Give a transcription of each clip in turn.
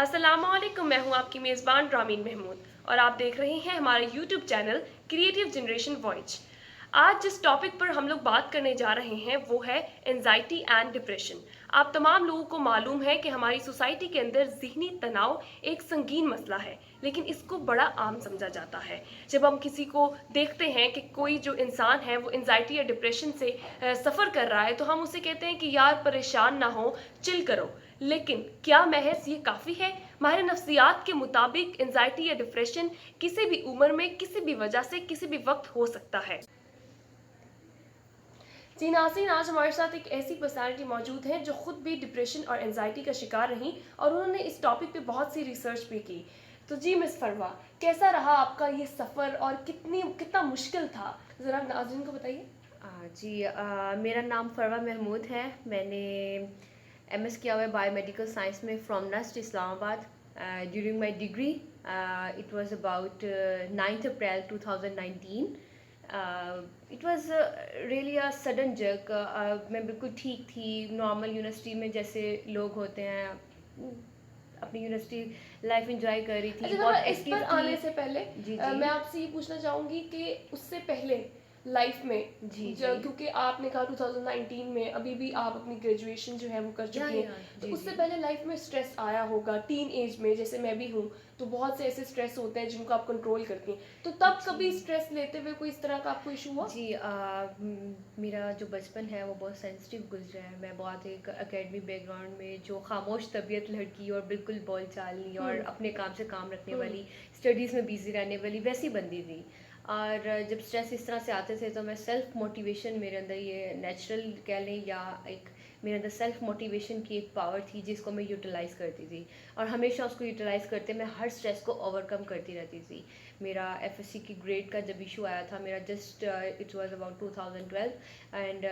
अस्सलामुअलैकुम, मैं हूं आपकी मेज़बान रामीन महमूद और आप देख रहे हैं हमारा YouTube channel creative generation voice. आज जिस टॉपिक पर हम लोग बात करने जा रहे हैं वो है एंजाइटी एंड डिप्रेशन। आप तमाम लोगों को मालूम है कि हमारी सोसाइटी के अंदर ज़हनी तनाव एक संगीन मसला है, लेकिन इसको बड़ा आम समझा जाता है। जब हम किसी को देखते हैं कि कोई जो इंसान है वो एंजाइटी या डिप्रेशन से सफ़र कर रहा है, तो हम उसे कहते हैं कि यार परेशान ना हो, चिल करो। लेकिन क्या महज ये काफ़ी है? माहिर नफ्सियात के मुताबिक एंजाइटी या डिप्रेशन किसी भी उम्र में, किसी भी वजह से, किसी भी वक्त हो सकता है। जी नाज़रीन, आज हमारे साथ एक ऐसी पर्सनालिटी मौजूद है जो खुद भी डिप्रेशन और एंजाइटी का शिकार रहीं और उन्होंने इस टॉपिक पे बहुत सी रिसर्च भी की। तो जी मिस फरवा, कैसा रहा आपका ये सफ़र और कितना मुश्किल था? ज़रा नाज़रीन को बताइए। जी, मेरा नाम फ़रवा महमूद है। मैंने एमएस किया हुआ है बायोमेडिकल साइंस में from NUST Islamabad. During my degree it was about 9th April 2019। It was really a sudden jerk. मैं बिल्कुल ठीक थी, नॉर्मल यूनिवर्सिटी में जैसे लोग होते हैं, अपनी यूनिवर्सिटी लाइफ एंजॉय कर रही थी, अच्छा ज़रा बहुत इस पर एक्टिव थी। आने से पहले जी जी। मैं आपसे ये पूछना चाहूँगी कि उससे पहले लाइफ में जी जो जी। क्योंकि आपने कहा 2019 में अभी भी आप अपनी ग्रेजुएशन जो है वो कर चुकी हैं, या तो जी उससे जी। पहले लाइफ में स्ट्रेस आया होगा टीन एज में, जैसे मैं भी हूँ, तो बहुत से ऐसे स्ट्रेस होते हैं जिनको आप कंट्रोल करती हैं, तो तब जी कभी स्ट्रेस लेते हुए कोई इस तरह का आपको इशू हुआ? जी। मेरा जो बचपन है वो बहुत सेंसिटिव गुजरा है। मैं बहुत एक एकेडमिक बैकग्राउंड में जो खामोश तबीयत लड़की और बिल्कुल बोलचाल नहीं और हम्म। अपने काम से काम रखने हम्म। वाली, स्टडीज़ में बिजी रहने वाली वैसी बंदी थी। और जब स्ट्रेस इस तरह से आते थे तो मैं सेल्फ मोटिवेशन, मेरे अंदर ये नेचुरल कह लें या एक मेरे अंदर सेल्फ मोटिवेशन की एक पावर थी जिसको मैं यूटिलाइज़ करती थी, और हमेशा उसको यूटिलाइज़ करते मैं हर स्ट्रेस को ओवरकम करती रहती थी। मेरा एफएससी की ग्रेड का जब इशू आया था, मेरा just it was about 2012, and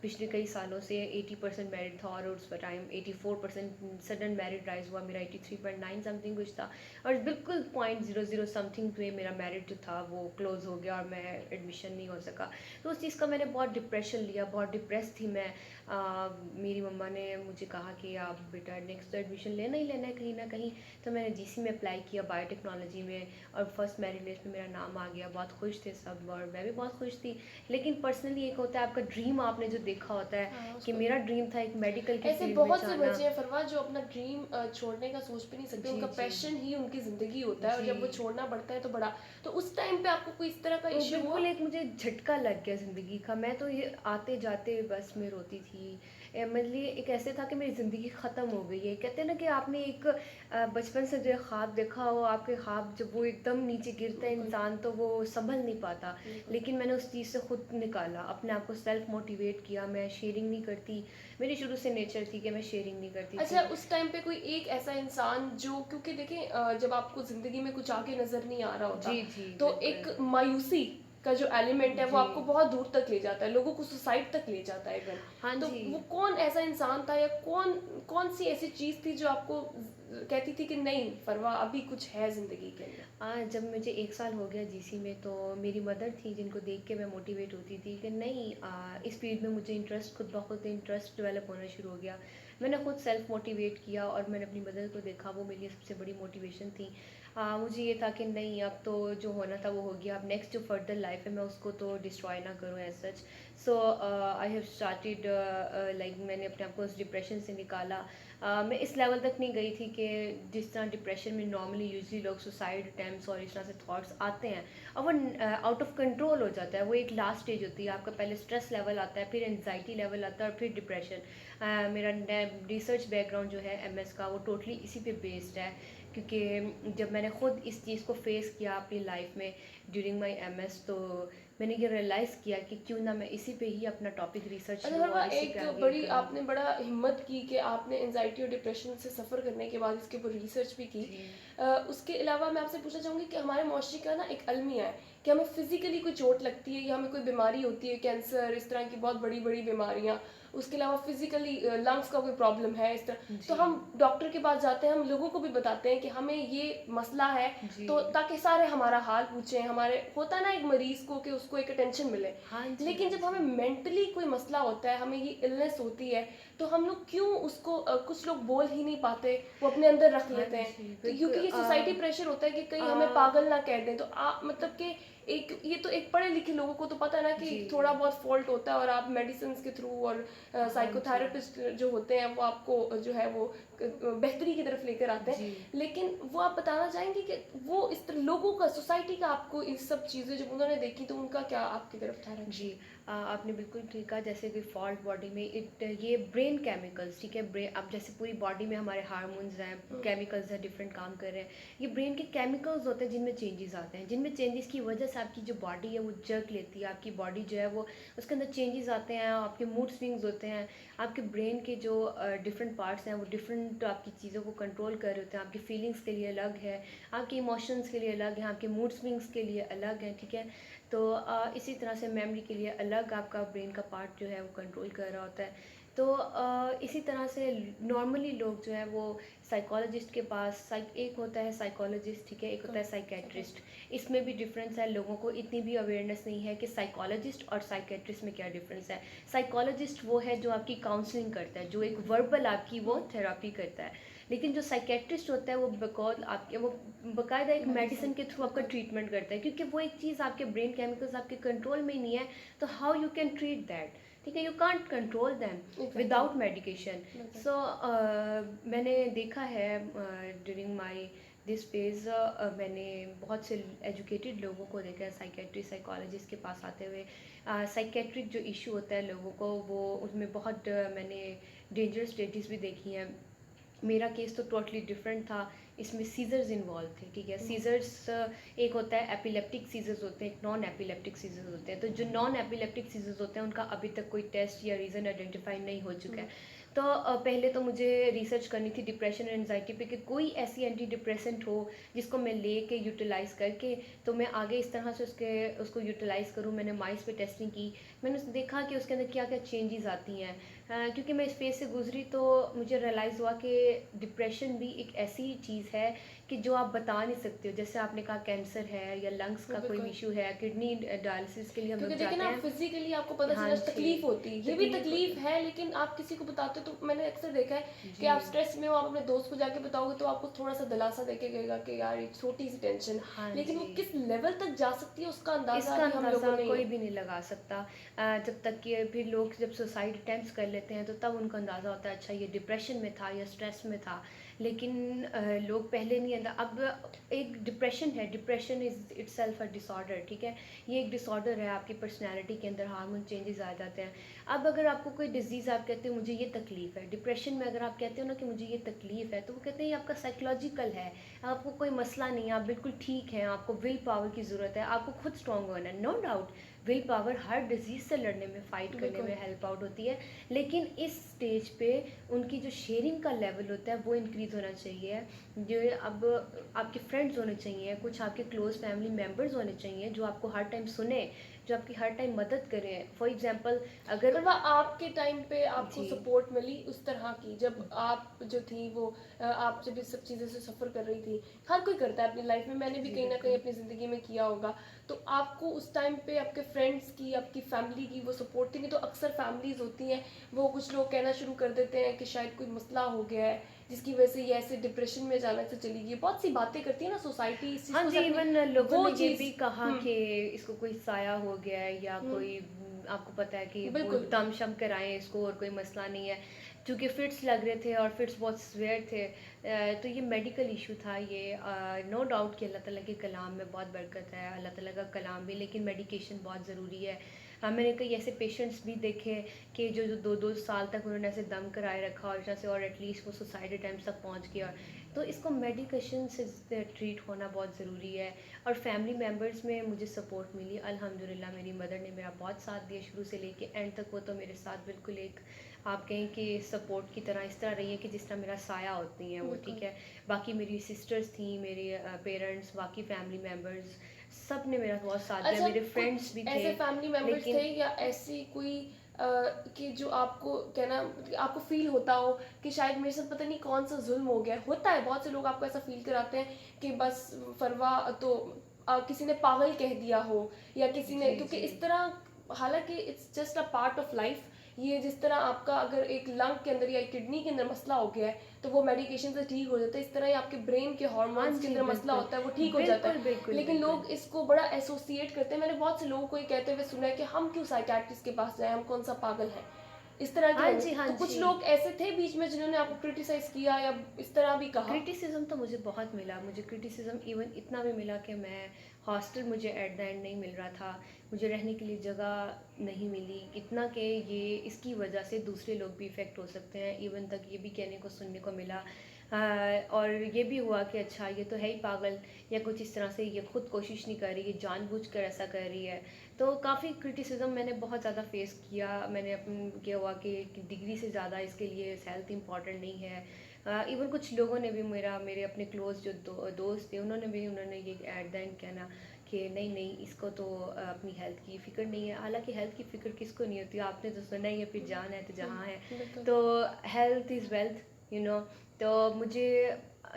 पिछले कई सालों से 80% मेरिट था और उस टाइम 84% सडन मेरिट राइज हुआ, मेरा 83.9 समथिंग कुछ था, और बिल्कुल 0.00 समथिंग पे मेरा मेरिट जो था वो क्लोज हो गया और मैं एडमिशन नहीं हो सका। तो उस चीज़ का मैंने बहुत डिप्रेशन लिया, बहुत डिप्रेस थी मैं। मेरी मम्मा ने मुझे कहा कि आप बेटा नेक्स्ट तो एडमिशन लेना ही लेना है कहीं ना कहीं। तो मैंने जीसी में अप्लाई किया बायोटेक्नोलॉजी में, और फर्स्ट मेरिट लिस्ट में मेरा नाम आ गया। बहुत खुश थे सब और मैं भी बहुत खुश थी। लेकिन पर्सनली एक होता है आपका ड्रीम, आपने जो देखा होता है हाँ, कि उसको मेरा ड्रीम था एक मेडिकल की ऐसे फील्ड में बहुत से जाना। बच्चे हैं फरवा जो अपना ड्रीम छोड़ने का सोच भी नहीं सकते, जी उनका जी पैशन ही उनकी ज़िंदगी होता है और जी। जब वो छोड़ना पड़ता है तो बड़ा। तो उस टाइम पे आपको कोई इस तरह का तो इश्यू बिल्कुल हुआ? एक मुझे झटका लग गया ज़िंदगी का। मैं तो ये आते जाते बस में रोती थी। मेरे लिए एक ऐसे था कि मेरी ज़िंदगी ख़त्म हो गई है। कहते हैं ना कि आपने एक बचपन से जो ख्वाब देखा हो, आपके ख्वाब जब वो एकदम नीचे गिरता है बिल्कुल। इंसान तो वो संभल नहीं पाता। बिल्कुल। लेकिन मैंने उस चीज़ से खुद निकाला, अपने आप को सेल्फ मोटिवेट किया। मैं शेयरिंग नहीं करती, मेरी शुरू से नेचर थी कि मैं शेयरिंग नहीं करती अच्छा, थी। उस टाइम पे कोई एक ऐसा इंसान जो, क्योंकि देखें जब आपको ज़िंदगी में कुछ आगे नज़र नहीं आ रहा होता, जी जी तो बिल्कुल। एक मायूसी का जो एलिमेंट है वो जी। आपको बहुत दूर तक ले जाता है, लोगों को सुसाइड तक ले जाता है इवन। हाँ तो जी। वो कौन ऐसा इंसान था या कौन कौन सी ऐसी चीज़ थी जो आपको कहती थी कि नहीं फरवा अभी कुछ है ज़िंदगी के अंदर? जब मुझे 1 साल हो गया जीसी में, तो मेरी मदर थी जिनको देख के मैं मोटिवेट होती थी कि नहीं, इस फील्ड में मुझे इंटरेस्ट, खुद ब खुद इंटरेस्ट डेवलप होना शुरू हो गया। मैंने खुद सेल्फ मोटिवेट किया और मैंने अपनी मदर को देखा, वो मेरी सबसे बड़ी मोटिवेशन थी। मुझे ये था कि नहीं, अब तो जो होना था वो हो गया, अब नेक्स्ट जो फर्दर लाइफ है मैं उसको तो डिस्ट्रॉय ना करूँ as such. So I have started, like मैंने अपने आप को उस डिप्रेशन से निकाला। मैं इस लेवल तक नहीं गई थी कि जिस तरह डिप्रेशन में नॉर्मली यूजली लोग सुसाइड अटैम्प्ट्स और इस तरह से थॉट्स आते हैं और वो आउट ऑफ कंट्रोल हो जाता है। वो एक लास्ट स्टेज होती है, आपका पहले स्ट्रेस लेवल आता है, फिर एनजाइटी लेवल आता है और फिर डिप्रेशन। मेरा रिसर्च बैकग्राउंड जो है एमएस का वो टोटली इसी पे बेस्ड है, क्योंकि जब मैंने खुद इस चीज़ को फेस किया अपनी लाइफ में ड्यूरिंग माई एमएस, तो मैंने ये रियलाइज़ किया कि क्यों ना मैं इसी पे ही अपना टॉपिक रिसर्च अच्छा लूँ फरवा, और इसी पे एक आगे बड़ी करूँ। आपने बड़ा हिम्मत की कि आपने एनजाइटी और डिप्रेशन से सफ़र करने के बाद इसके ऊपर रिसर्च भी की। जी उसके अलावा मैं आपसे पूछना चाहूँगी कि हमारे मुआशरे का ना एक अलमिया है कि हमें फ़िज़िकली कोई चोट लगती है या हमें कोई बीमारी होती है, कैंसर, इस तरह की बहुत बड़ी बड़ी बीमारियाँ, उसके अलावा फिजिकली लंग्स का कोई प्रॉब्लम है इस तरह, तो जी। हम डॉक्टर के पास जाते हैं, हम लोगों को भी बताते हैं कि हमें ये मसला है, जी। तो ताकि सारे हमारा हाल पूछें, हमारे होता है ना एक मरीज को कि उसको एक अटेंशन मिले। हाँ जी, लेकिन हाँ जब हमें जी। मेंटली कोई मसला होता है, हमें ये इलनेस होती है, तो हम लोग क्यों उसको कुछ लोग बोल ही नहीं पाते, वो अपने अंदर रख हाँ लेते हैं। जी, तो बिल्कुल क्योंकि ये सोसाइटी प्रेशर होता है कि कहीं हमें अ, पागल ना कह दें, तो आप मतलब कि एक ये तो एक पढ़े लिखे लोगों को तो पता है ना कि जी। थोड़ा बहुत फॉल्ट होता है, और आप मेडिसिन के थ्रू और हाँ जी। साइकोथेरेपिस्ट जो होते हैं वो आपको जो है वो बेहतरी की तरफ लेकर आते हैं। जी। लेकिन वो आप बताना चाहेंगे कि वो इस तरह लोगों का, सोसाइटी का, आपको इस सब चीज़ें जब उन्होंने देखी तो उनका क्या आपकी तरफ था जी। रिएक्शन? आपने बिल्कुल ठीक कहा, जैसे कि फॉल्ट बॉडी में ये ब्रेन केमिकल्स, ठीक है, ब्रेन अब जैसे पूरी बॉडी में हमारे हार्मोन्स हैं, हम्म, केमिकल्स हैं, डिफरेंट काम कर रहे हैं। ये ब्रेन के केमिकल्स होते हैं जिनमें चेंजेस आते हैं, जिनमें चेंजेस की वजह से आपकी जो बॉडी है वो जर्क लेती है, आपकी बॉडी जो है वो उसके अंदर चेंजेस आते हैं, आपके मूड स्विंग्स होते हैं, आपके ब्रेन के जो डिफरेंट पार्ट्स हैं वो डिफरेंट आपकी चीज़ों को कंट्रोल कर रहे होते हैं। आपकी फीलिंग्स के लिए अलग है, आपके इमोशंस के लिए अलग है, आपके मूड स्विंग्स के लिए अलग है, ठीक है। तो इसी तरह से मेमोरी के लिए अलग आपका ब्रेन का पार्ट जो है वो कंट्रोल कर रहा होता है। तो इसी तरह से नॉर्मली लोग जो है वो साइकोलॉजिस्ट के पास एक होता है साइकोलॉजिस्ट, ठीक है, एक होता है साइकेट्रिस्ट। इसमें भी डिफरेंस है, लोगों को इतनी भी अवेयरनेस नहीं है कि साइकोलॉजिस्ट और साइकेट्रिस्ट में क्या डिफरेंस है। साइकोलॉजिस्ट वो है जो आपकी काउंसलिंग करता है, जो एक वर्बल आपकी वो थेरापी करता है। लेकिन जो साइकेट्रिस्ट होता है वो बिकॉज आपके वो बाकायदा एक मेडिसिन के थ्रू आपका ट्रीटमेंट करता है, क्योंकि वो एक चीज़ आपके ब्रेन केमिकल्स आपके कंट्रोल में ही नहीं है। तो how you can treat that, ठीक है, you can't control them without medication. So मैंने देखा है ड्यूरिंग माई दिस फेज, मैंने बहुत से एजुकेटेड लोगों को देखा है साइकेट्री साइकोलॉजिस्ट के पास आते हुए। साइकेट्रिक जो इशू होता है लोगों को, वो उसमें बहुत मैंने डेंजरस स्टेजेस भी देखी हैं। मेरा केस तो टोटली डिफरेंट था, इसमें सीजर्स इन्वॉल्व थे, ठीक है। सीजर्स एक होता है एपिलेप्टिक सीजर्स होते हैं, एक नॉन एपिलेप्टिक सीजर्स होते हैं। तो जो नॉन एपिलेप्टिक सीजर्स होते हैं उनका अभी तक कोई टेस्ट या रीज़न आइडेंटिफाई नहीं हो चुका है। तो पहले तो मुझे रिसर्च करनी थी डिप्रेशन और एनजाइटी पे कि कोई ऐसी एंटी डिप्रेसेंट हो जिसको मैं ले के यूटिलाइज़ करके तो मैं आगे इस तरह से उसको यूटिलाइज़ करूँ। मैंने माइस पे टेस्टिंग की, मैंने देखा कि उसके अंदर क्या क्या चेंजेस आती हैं। क्योंकि मैं इस फेज़ से गुजरी तो मुझे रियलाइज़ हुआ कि डिप्रेशन भी एक ऐसी चीज़ है कि जो आप बता नहीं सकते हो। जैसे आपने कहा कैंसर है या लंग्स का कोई बिल्कुल, इशू है, किडनी डायलिसिस के लिए हम क्योंकि लोग देखिए जाते ना हैं। फिजिकली आपको पता हाँ चला जी, तकलीफ होती है, ये भी तकलीफ तकलीफ है, लेकिन आप किसी को बताते हो तो मैंने अक्सर देखा है कि जी। आप स्ट्रेस में हो, आप अपने दोस्त को जाके बताओगे तो आपको थोड़ा सा दिलासा देके कहेगा कि यार ये छोटी सी टेंशन, हाँ लेकिन वो जी, किस लेवल तक जा सकती है उसका अंदाजा इसका अभी हम लोगों अंदाज़ा ने। कोई भी नहीं लगा सकता। जब तक कि फिर लोग जब सुसाइड अटेम्प्ट्स कर लेते हैं तो तब उनको अंदाज़ा होता है अच्छा ये डिप्रेशन में था या स्ट्रेस में था। लेकिन लोग पहले नहीं अब एक डिप्रेशन है, depression is itself a disorder, ठीक है। ये एक डिसऑर्डर है, आपकी पर्सनैलिटी के अंदर हार्मोन चेंजेस आ जाते हैं। अब अगर आपको कोई डिजीज़, आप कहते हो मुझे ये तकलीफ़ है, डिप्रेशन में अगर आप कहते हो ना कि मुझे ये तकलीफ़ है, तो वो कहते हैं ये आपका साइकोलॉजिकल है, आपको कोई मसला नहीं है, आप बिल्कुल ठीक हैं, आपको विल पावर की ज़रूरत है, आपको खुद स्ट्रॉन्ग होना है। नो डाउट विल पावर हर डिजीज़ से लड़ने में, फ़ाइट करने बिल्कुल, में हेल्प आउट होती है। लेकिन इस स्टेज पे उनकी जो शेयरिंग का लेवल होता है वो इंक्रीज़ होना चाहिए। जो अब आपके फ्रेंड्स होने चाहिए, कुछ आपके क्लोज़ फैमिली मेम्बर्स होने चाहिए जो आपको हर टाइम सुने, जो आपकी हर टाइम मदद करें। फॉर एग्ज़ाम्पल अगर पर वह आपके टाइम पे आपको जी, सपोर्ट मिली उस तरह की, जब आप जो थी वो आप जब इस सब चीज़ों से सफ़र कर रही थी, हर कोई करता है अपनी लाइफ में, मैंने भी जी कहीं ना कहीं बिल्कुल। अपनी ज़िंदगी में किया होगा। तो आपको उस टाइम पे आपके फ्रेंड्स की, आपकी फैमिली की वो सपोर्ट थी? नहीं तो अक्सर फैमिलीज़ होती हैं, वो कुछ लोग कहना शुरू कर देते हैं कि शायद कोई मसला हो गया है जिसकी वजह से ये ऐसे डिप्रेशन में जाने से चली गई, बहुत सी बातें करती है ना सोसाइटी इस चीज़ हाँ को जी, सच इवन में लोगों वो ने ये चीज़। भी कहा हम्म, कि इसको कोई साया हो गया है या हम्म, कोई आपको पता है कि वो बिल्कुल, दम-शम कराएँ इसको और कोई मसला नहीं है। चूँकि फिट्स लग रहे थे और फिट्स बहुत सीवियर थे, तो ये मेडिकल इशू था ये। नो डाउट कि अल्लाह ताला के कलाम में बहुत बरकत है, अल्लाह ताला का कलाम भी, लेकिन मेडिकेशन बहुत ज़रूरी है। मैंने कई ऐसे पेशेंट्स भी देखे कि जो 2-2 साल तक उन्होंने ऐसे दम कराए रखा और जैसे और एटलीस्ट वो सुसाइड अटेम्प्ट्स तक पहुँच गया। तो इसको मेडिकेशन से ट्रीट होना बहुत ज़रूरी है। और फैमिली मेम्बर्स में मुझे सपोर्ट मिली अल्हम्दुलिल्लाह। मेरी मदर ने मेरा बहुत साथ दिया शुरू से लेके एंड तक। वो तो मेरे साथ बिल्कुल एक आप कहें कि सपोर्ट की तरह इस तरह रही है कि जिस तरह मेरा साया होती हैं वो, बिल्कुल। ठीक है। बाकी मेरी सिस्टर्स थी, मेरे पेरेंट्स, बाकी फैमिली मेम्बर्स सब ने मेरा बहुत साथ दिया, अच्छा, मेरे कुछ फ्रेंड्स भी थे। ऐसे फैमिली मेंबर्स थे लेकिन या ऐसी कोई कि जो आपको कहना आपको फील होता हो कि शायद मेरे साथ पता नहीं कौन सा जुल्म हो गया है। होता है, बहुत से लोग आपको ऐसा फील कराते हैं कि बस फरवा तो किसी ने पागल कह दिया हो, या किसी ने, जी, क्योंकि जी। इस तरह, हालांकि it's just a part of life. ये जिस तरह आपका अगर एक लंग के अंदर या किडनी के अंदर मसला हो गया है तो वो मेडिकेशन से ठीक हो जाता है, इस तरह ही आपके ब्रेन के हाँ हार्मोन्स के जी, अंदर मसला बिल्कुल। होता है वो ठीक हो जाता बिल्कुल, है। बिल्कुल, लेकिन बिल्कुल। लोग इसको बड़ा एसोसिएट करते हैं। मैंने बहुत से लोगों को ये कहते हुए सुना है कि हम क्यों साइकियाट्रिस्ट के पास जाएं, हम कौन सा पागल है, इस तरह के हाँ लोग। जी, हाँ तो कुछ जी। लोग ऐसे थे बीच में जिन्होंने आपको क्रिटिसाइज किया या इस तरह भी कहा? क्रिटिसिज्म तो मुझे बहुत मिला। मुझे क्रिटिसिज्म इवन इतना भी मिला कि मैं हॉस्टल, मुझे एट द एंड नहीं मिल रहा था। मुझे रहने के लिए जगह नहीं मिली। इतना कि ये इसकी वजह से दूसरे लोग भी इफ़ेक्ट हो सकते हैं। इवन तक ये भी कहने को सुनने को मिला। और ये भी हुआ कि अच्छा ये तो है ही पागल, या कुछ इस तरह से, ये खुद कोशिश नहीं कर रही, ये जानबूझकर ऐसा कर रही है। तो काफ़ी क्रिटिसिज्म मैंने बहुत ज़्यादा फेस किया। मैंने अपन किया हुआ कि डिग्री से ज़्यादा इसके लिए हेल्थ इंपॉर्टेंट नहीं है। इवन कुछ लोगों ने भी, मेरे अपने क्लोज जो दोस्त थे, उन्होंने ये एट द एंड कहना कि नहीं नहीं, इसको तो अपनी हेल्थ की फ़िक्र नहीं है। हालांकि हेल्थ की फ़िक्र किसको नहीं होती, आपने तो सुना ही है, फिर जान है तो जहाँ है। बिल्कुल। तो health is wealth, you know. तो मुझे,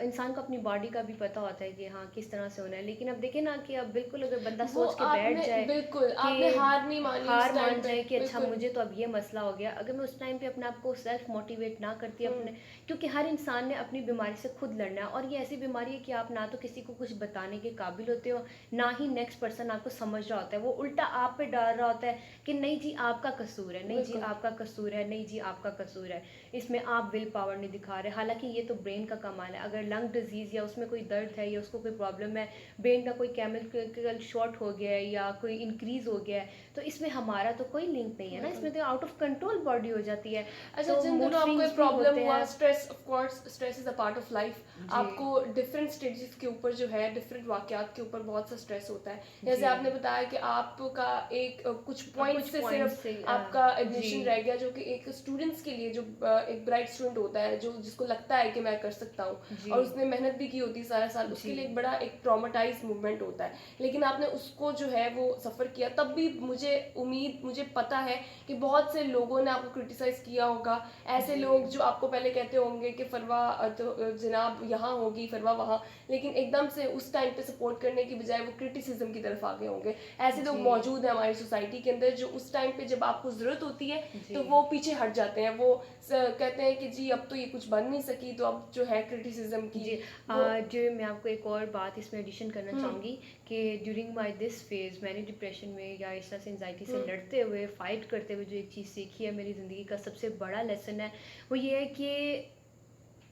इंसान को अपनी बॉडी का भी पता होता है कि हाँ किस तरह से होना है। लेकिन अब देखें ना कि अब बिल्कुल अगर बंदा वो सोच के बैठ आपने जाए बिल्कुल, कि आपने हार नहीं मानी उस हार टाइम मान पे, जाए कि अच्छा बिल्कुल। मुझे तो अब ये मसला हो गया, अगर मैं उस टाइम पे अपने आप को सेल्फ मोटिवेट ना करती हम्म। अपने, क्योंकि हर इंसान ने अपनी बीमारी से खुद लड़ना है। और ये ऐसी बीमारी है कि आप ना तो किसी को कुछ बताने के काबिल होते हो, ना ही नेक्स्ट पर्सन आपको समझ रहा होता है। वो उल्टा आप पे डाल रहा होता है कि नहीं जी आपका कसूर है, नहीं जी बिल्कुल। आपका कसूर है, नहीं जी आपका कसूर है, इसमें आप विल पावर नहीं दिखा रहे। हालांकि ये तो ब्रेन का कमाल है। अगर लंग डिजीज़ या उसमें कोई दर्द है या उसको कोई प्रॉब्लम है, ब्रेन का कोई केमिकल शॉर्ट हो गया है या कोई इंक्रीज हो गया है, तो इसमें हमारा तो कोई लिंक नहीं है ना। बिल्कुल। इसमें तो आउट ऑफ कंट्रोल बॉडी हो जाती है। अच्छा, तो जिन मूड दिनों आपको ये स्विंग्स भी प्रॉब्लम होते हुआ, हैं। Stress, of course stress is a part of life. जी, आपको डिफरेंट स्टेजेस के ऊपर जो है, डिफरेंट वाकयात के ऊपर बहुत सा स्ट्रेस होता है। जैसे जी। आपने बताया कि आपका एक कुछ पॉइंट कुछ से पॉइंट सिर्फ से आपका जी, एडमिशन रह गया, जो कि एक स्टूडेंट्स के लिए, जो एक ब्राइट स्टूडेंट होता है, जो जिसको लगता है कि मैं कर सकता हूँ जी, और उसने मेहनत भी की होती है सारा साल, उसके जी, लिए एक बड़ा एक ट्रॉमेटाइज मूवमेंट होता है। लेकिन आपने उसको जो है वो सफ़र किया, तब भी मुझे पता है कि बहुत से लोगों ने आपको क्रिटिसाइज किया होगा। ऐसे जी, लोग जो आपको पहले कहते होंगे कि फरवा तो जनाब यहाँ होगी, फरवा वहाँ, लेकिन एकदम से उस टाइम पे सपोर्ट करने की बजाय वो क्रिटिसिज्म की तरफ आ गए होंगे। ऐसे लोग जी, मौजूद हैं हमारी सोसाइटी के अंदर, जो उस टाइम पे जब आपको ज़रूरत होती है जी, तो वो पीछे हट जाते हैं। वो कहते हैं कि जी अब तो ये कुछ बन नहीं सकी, तो अब जो है क्रिटिसिज्म की जी। वो। जो मैं आपको एक और बात इसमें एडिशन करना हम्म। चाहूँगी कि ड्यूरिंग माय दिस फेज़ मैंने डिप्रेशन में या इस तरह से एंजाइटी से हम्म। लड़ते हुए, फाइट करते हुए, जो एक चीज़ सीखी है, मेरी ज़िंदगी का सबसे बड़ा लेसन है, वो ये है कि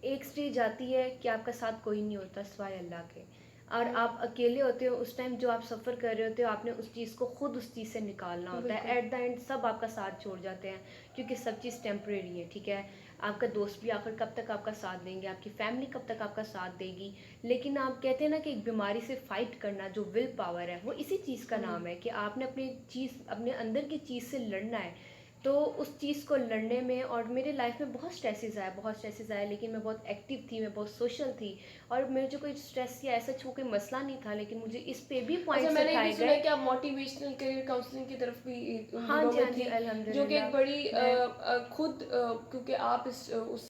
एक स्टेज आती है कि आपका साथ कोई नहीं होता सिवाय अल्लाह के, और हम्म। आप अकेले होते हो। उस टाइम जो आप सफ़र कर रहे होते हो, आपने उस चीज़ को खुद उस चीज़ से निकालना होता बिल्कुल। है। एट द एंड सब आपका साथ छोड़ जाते हैं, क्योंकि सब चीज़ टेम्परेरी है, ठीक है। आपका दोस्त भी आखिर कब तक आपका साथ देंगे, आपकी फैमिली कब तक आपका साथ देगी। लेकिन आप कहते हैं ना कि एक बीमारी से फाइट करना, जो विल पावर है, वो इसी चीज़ का हम्म। नाम है कि आपने अपने अंदर की चीज़ से लड़ना है। तो उस चीज़ को लड़ने में, और मेरे लाइफ में बहुत स्ट्रेसेस आए, लेकिन मैं बहुत एक्टिव थी, मैं बहुत सोशल थी, और मेरे जो कोई स्ट्रेस या ऐसा कोई मसला नहीं था, लेकिन मुझे इस पे भी अच्छा, पॉइंट्स मैंने ये भी उठाए सुना है गए। कि आप मोटिवेशनल करियर काउंसलिंग की तरफ भी उन हाँ दिनों जी, में हाँ जी, थी, जो कि एक अल्हम्दुलिल्लाह। बड़ी मैं खुद क्योंकि आप उस